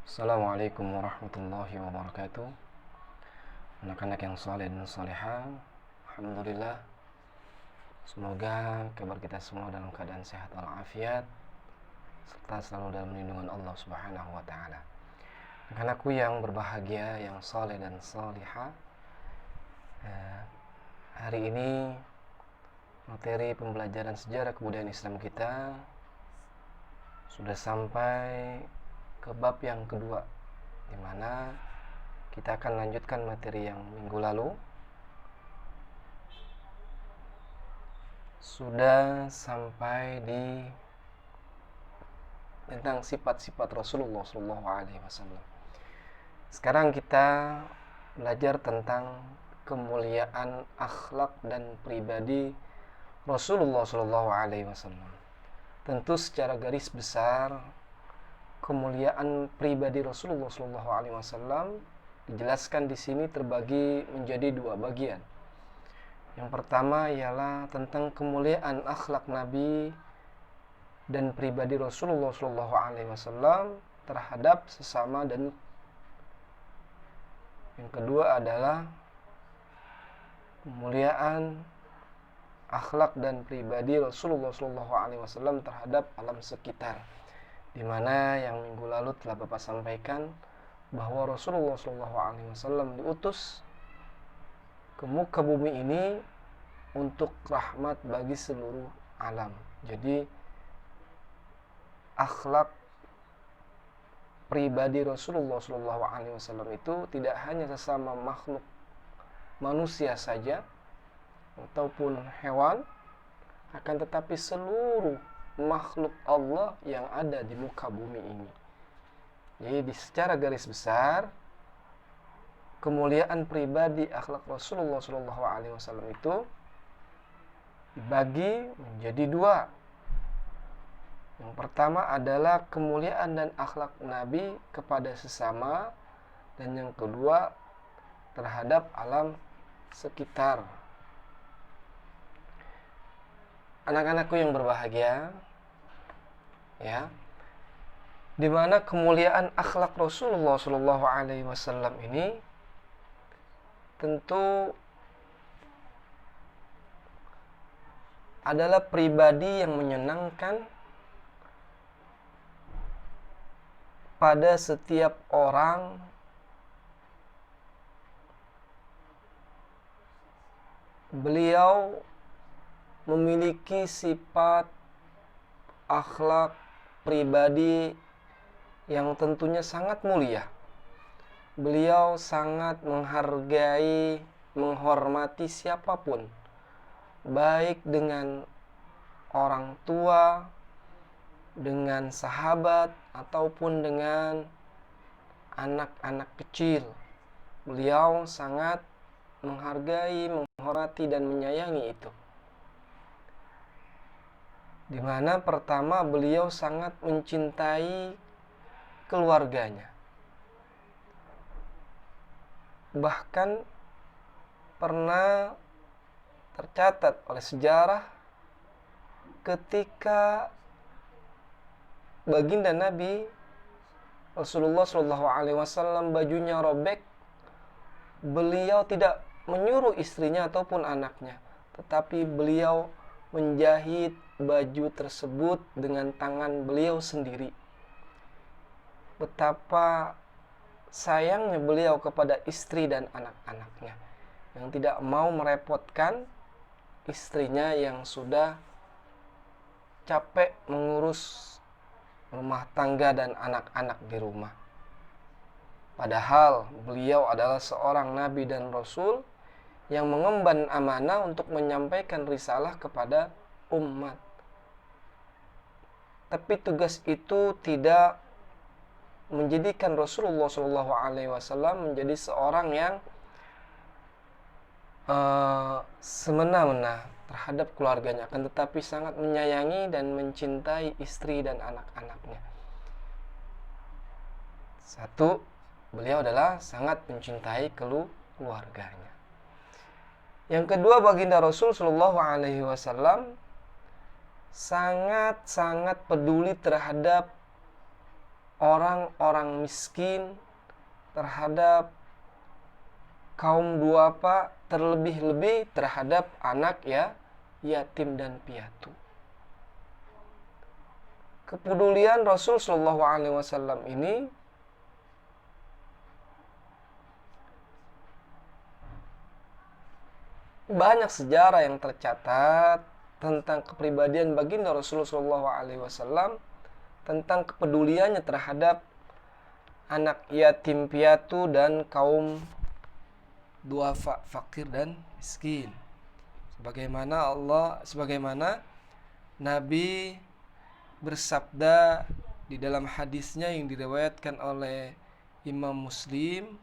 Assalamualaikum warahmatullahi wabarakatuh. Anak-anak yang saleh dan salehah, alhamdulillah. Semoga kabar kita semua dalam keadaan sehat walafiat serta selalu dalam lindungan Allah Subhanahu wa taala. Anak-anakku yang berbahagia, yang saleh dan salihah, hari ini materi pembelajaran sejarah kebudayaan Islam kita sudah sampai ke bab yang kedua, di mana kita akan lanjutkan materi yang minggu lalu. Sudah sampai di tentang sifat-sifat Rasulullah SAW. Sekarang kita belajar tentang kemuliaan akhlak dan pribadi Rasulullah SAW. Tentu secara garis besar kemuliaan pribadi Rasulullah SAW dijelaskan di sini terbagi menjadi dua bagian. Yang pertama ialah tentang kemuliaan akhlak Nabi dan pribadi Rasulullah SAW terhadap sesama, dan yang kedua adalah kemuliaan akhlak dan pribadi Rasulullah SAW terhadap alam sekitar, di mana yang minggu lalu telah Bapak sampaikan bahwa Rasulullah SAW diutus ke muka bumi ini untuk rahmat bagi seluruh alam. Jadi akhlak pribadi Rasulullah SAW itu tidak hanya sesama makhluk manusia saja ataupun hewan, akan tetapi seluruh makhluk Allah yang ada di muka bumi ini. Jadi secara garis besar kemuliaan pribadi akhlak Rasulullah SAW itu dibagi menjadi dua. Yang pertama adalah kemuliaan dan akhlak Nabi kepada sesama, dan yang kedua terhadap alam sekitar. Anak-anakku yang berbahagia, ya, di mana kemuliaan akhlak Rasulullah SAW ini tentu adalah pribadi yang menyenangkan pada setiap orang beliau memiliki sifat akhlak pribadi yang tentunya sangat mulia. Beliau sangat menghargai, menghormati siapapun, baik dengan orang tua, dengan sahabat, ataupun dengan anak-anak kecil. Beliau sangat menghargai, menghormati, dan menyayangi itu. Di mana pertama beliau sangat mencintai keluarganya. Bahkan pernah tercatat oleh sejarah ketika baginda Nabi Rasulullah SAW bajunya robek, beliau tidak menyuruh istrinya ataupun anaknya, tetapi beliau menjahit baju tersebut dengan tangan beliau sendiri. Betapa sayangnya beliau kepada istri dan anak-anaknya, yang tidak mau merepotkan istrinya yang sudah capek mengurus rumah tangga dan anak-anak di rumah. Padahal beliau adalah seorang nabi dan rasul yang mengemban amanah untuk menyampaikan risalah kepada umat. Tapi tugas itu tidak menjadikan Rasulullah SAW menjadi seorang yang semena-mena terhadap keluarganya, akan tetapi sangat menyayangi dan mencintai istri dan anak-anaknya. Satu, beliau adalah sangat mencintai keluarganya. Yang kedua, baginda Rasul SAW sangat-sangat peduli terhadap orang-orang miskin, terhadap kaum duafa, terlebih-lebih terhadap anak yatim dan piatu. Kepedulian Rasul Shallallahu Alaihi Wasallam ini banyak sejarah yang tercatat tentang kepribadian baginda Rasulullah Shallallahu Alaihi Wasallam, tentang kepeduliannya terhadap anak yatim piatu dan kaum duafa, fakir dan miskin. Sebagaimana Nabi bersabda di dalam hadisnya yang diriwayatkan oleh Imam Muslim,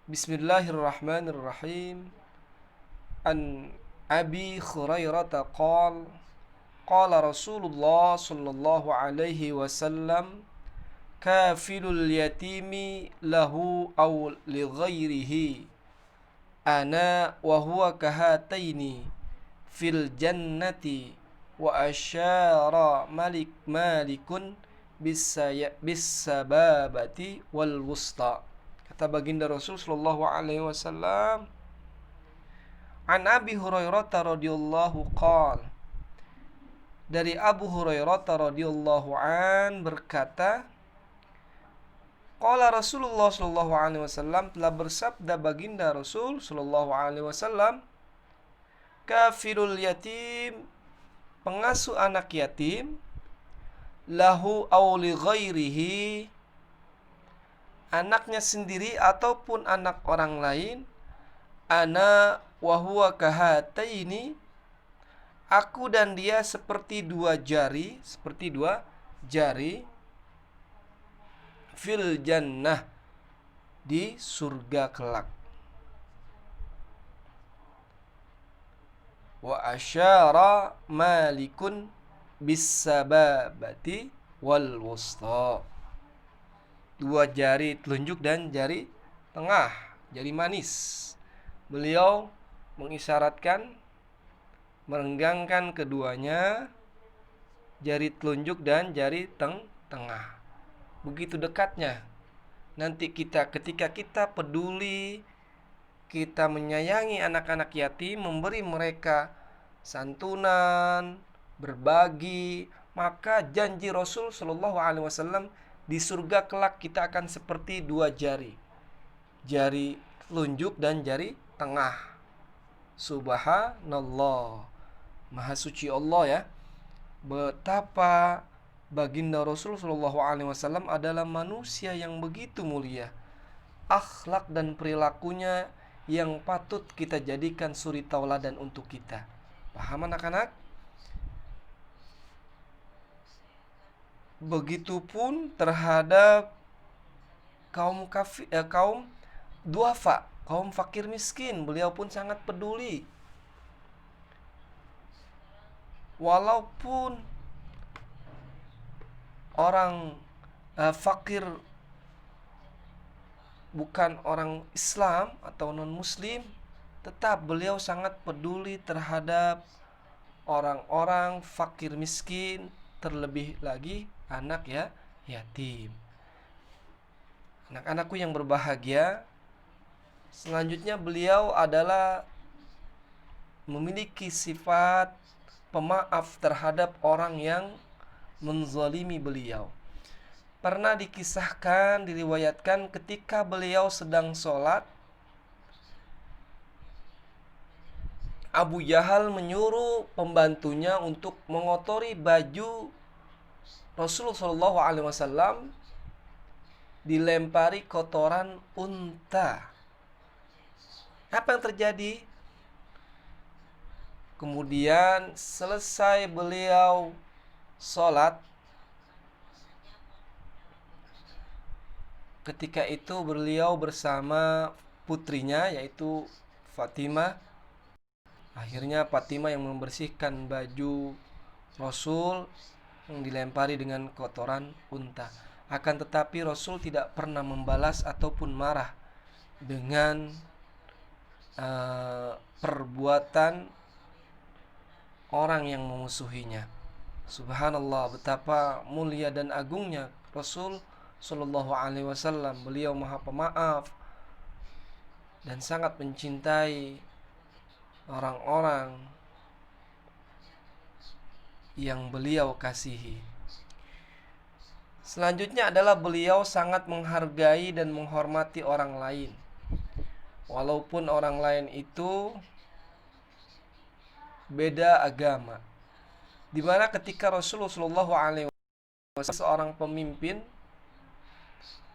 Bismillahirrahmanirrahim. An Abi Hurairah qala Rasulullah sallallahu alaihi wasallam, kafilul yatimi lahu aw li ghairihi ana wa huwa kahataini fil jannati wa asyara malikun bisababati wal wusta. Kata baginda Rasul sallallahu alaihi wasallam, an Abi Hurairah radhiyallahu qala, dari Abu Hurairah radhiyallahu an berkata, qala Rasulullah sallallahu alaihi wasallam, telah bersabda baginda Rasul sallallahu alaihi wasallam, kafirul yatim, pengasuh anak yatim, lahu aw li ghairihi, anaknya sendiri ataupun anak orang lain, ana wa huwa kahataini, aku dan dia seperti dua jari, fil jannah, di surga kelak. Wa asyara malikun bisababati wal wusta, dua jari telunjuk dan jari tengah, jari manis. Beliau mengisyaratkan, merenggangkan keduanya, jari telunjuk dan jari tengah. Begitu dekatnya. Nanti ketika kita peduli, kita menyayangi anak-anak yatim, memberi mereka santunan, berbagi, maka janji Rasul Shallallahu Alaihi Wasallam, di surga kelak kita akan seperti dua jari telunjuk dan jari tengah. Subhanallah, Maha suci Allah ya. Betapa baginda Rasul Shallallahu Alaihi Wasallam adalah manusia yang begitu mulia, akhlak dan perilakunya yang patut kita jadikan suri tauladan untuk kita. Paham anak-anak? Begitupun terhadap kaum duafa, kaum fakir miskin, beliau pun sangat peduli. Walaupun orang fakir bukan orang Islam atau non-Muslim, tetap beliau sangat peduli terhadap orang-orang fakir miskin, terlebih lagi anak yatim. Anak-anakku yang berbahagia, selanjutnya beliau adalah memiliki sifat pemaaf terhadap orang yang menzalimi beliau. Pernah dikisahkan, diriwayatkan ketika beliau sedang sholat, Abu Jahal menyuruh pembantunya untuk mengotori baju Rasulullah SAW, dilempari kotoran unta. Apa yang terjadi? Kemudian selesai beliau sholat, ketika itu beliau bersama putrinya yaitu Fatimah. Akhirnya Fatimah yang membersihkan baju Rasul yang dilempari dengan kotoran unta. Akan tetapi Rasul tidak pernah membalas ataupun marah dengan perbuatan orang yang memusuhinya. Subhanallah, betapa mulia dan agungnya Rasul Shallallahu Alaihi Wasallam. Beliau maha pemaaf dan sangat mencintai orang-orang yang beliau kasihi. Selanjutnya adalah beliau sangat menghargai dan menghormati orang lain, walaupun orang lain itu beda agama. Dimana ketika Rasulullah Shallallahu Alaihi Wasallam seorang pemimpin,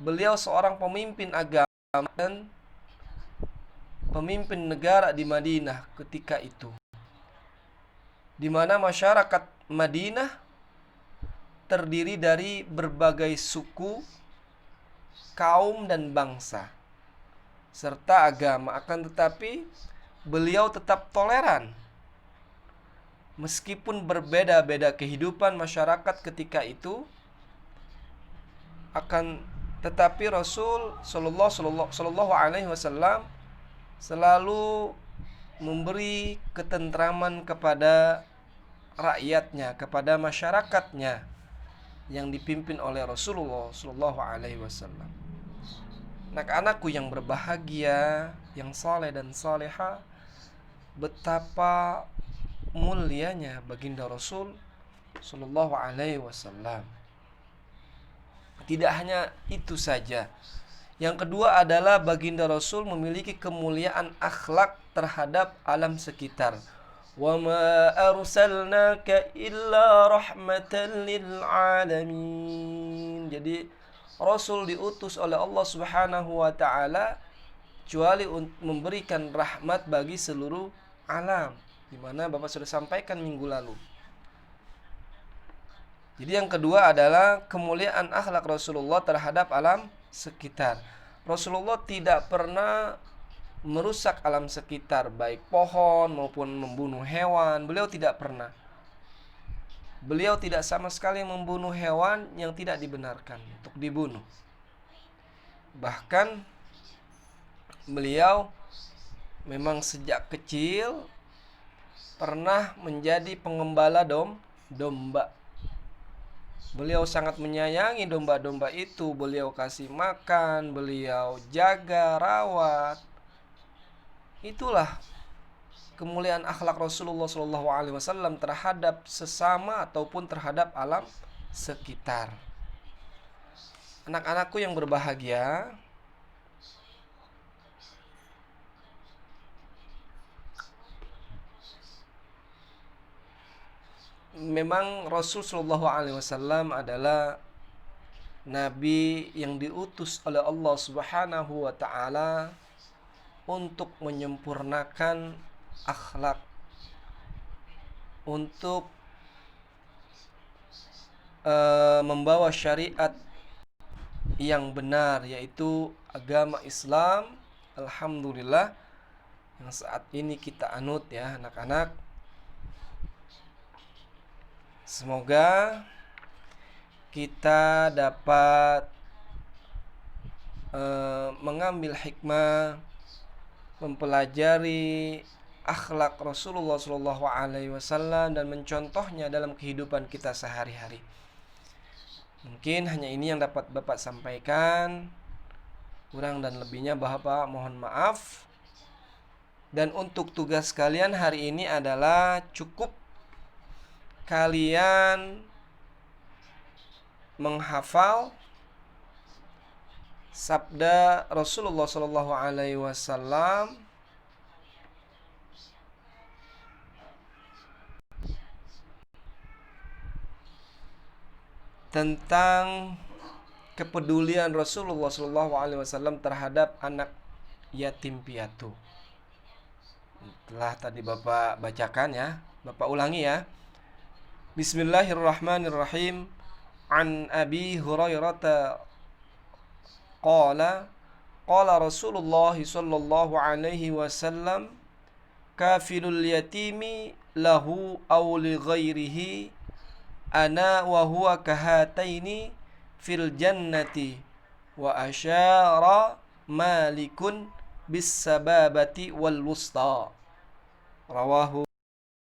beliau seorang pemimpin agama dan pemimpin negara di Madinah ketika itu, di mana masyarakat Madinah terdiri dari berbagai suku, kaum dan bangsa serta agama. Akan tetapi beliau tetap toleran meskipun berbeda-beda kehidupan masyarakat ketika itu. Akan tetapi Rasul Shallallahu Alaihi Wasallam selalu memberi ketentraman kepada rakyatnya, kepada masyarakatnya yang dipimpin oleh Rasulullah Shallallahu Alaihi Wasallam. Anak-anakku yang berbahagia, yang saleh dan saleha, betapa mulianya baginda Rasul Shallallahu Alaihi Wasallam. Tidak hanya itu saja. Yang kedua adalah baginda Rasul memiliki kemuliaan akhlak terhadap alam sekitar. Wa ma arsalnaka illa rahmatan lil alamin. Jadi Rasul diutus oleh Allah Subhanahu wa taala kecuali untuk memberikan rahmat bagi seluruh alam, di mana Bapak sudah sampaikan minggu lalu. Jadi yang kedua adalah kemuliaan akhlak Rasulullah terhadap alam sekitar. Rasulullah tidak pernah merusak alam sekitar, baik pohon maupun membunuh hewan. Beliau tidak pernah. Beliau tidak sama sekali membunuh hewan yang tidak dibenarkan untuk dibunuh. Bahkan beliau memang sejak kecil pernah menjadi pengembala domba. Beliau sangat menyayangi domba-domba itu. Beliau kasih makan, beliau jaga, rawat. Itulah kemuliaan akhlak Rasulullah SAW terhadap sesama ataupun terhadap alam sekitar. Anak-anakku yang berbahagia, memang Rasul Shallallahu Alaihi Wasallam adalah Nabi yang diutus oleh Allah Subhanahu Wa Taala untuk menyempurnakan akhlak, untuk membawa syariat yang benar, yaitu agama Islam. Alhamdulillah yang saat ini kita anut ya anak-anak. Semoga kita dapat mengambil hikmah, mempelajari akhlak Rasulullah Shallallahu Alaihi Wasallam dan mencontohnya dalam kehidupan kita sehari-hari. Mungkin hanya ini yang dapat Bapak sampaikan. Kurang dan lebihnya Bapak mohon maaf. Dan untuk tugas kalian hari ini adalah cukup kalian menghafal sabda Rasulullah Shallallahu Alaihi Wasallam tentang kepedulian Rasulullah Shallallahu Alaihi Wasallam terhadap anak yatim piatu. Telah tadi Bapak bacakan ya, Bapak ulangi ya. Bismillahirrahmanirrahim. An Abi Hurairah qala qala Rasulullah sallallahu alaihi wasallam kafilul yatimi lahu aw li ghairihi ana wa huwa kahataini fil jannati wa asyara malikun bis sababati wal wusta. Rawahu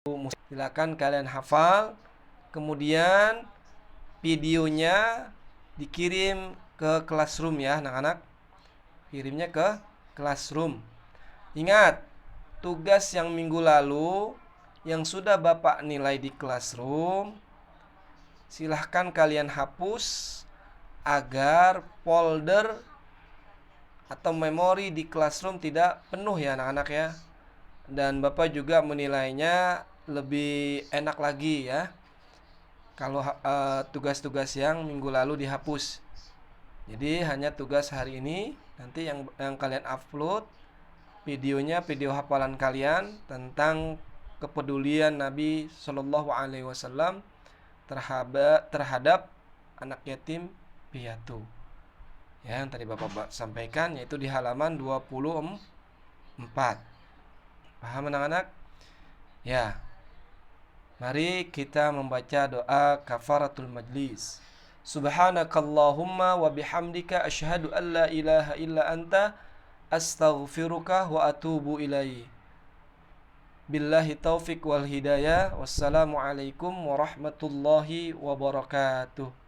Muslim. Silakan kalian hafal. Kemudian videonya dikirim ke classroom ya anak-anak. Kirimnya ke classroom. Ingat, tugas yang minggu lalu yang sudah Bapak nilai di classroom, silahkan kalian hapus agar folder atau memori di classroom tidak penuh ya anak-anak ya. Dan Bapak juga menilainya lebih enak lagi ya kalau tugas-tugas yang minggu lalu dihapus. Jadi hanya tugas hari ini, nanti yang kalian upload videonya, video hafalan kalian tentang kepedulian Nabi Shallallahu Alaihi Wasallam terhadap anak yatim piatu. Ya, yang tadi Bapak sampaikan yaitu di halaman 24. Paham anak-anak? Ya. Mari kita membaca doa kafaratul majlis. Subhanakallahumma wa bihamdika asyhadu an la ilaha illa anta astaghfiruka wa atubu ilaih. Billahi taufik wal hidayah. Wassalamualaikum warahmatullahi wabarakatuh.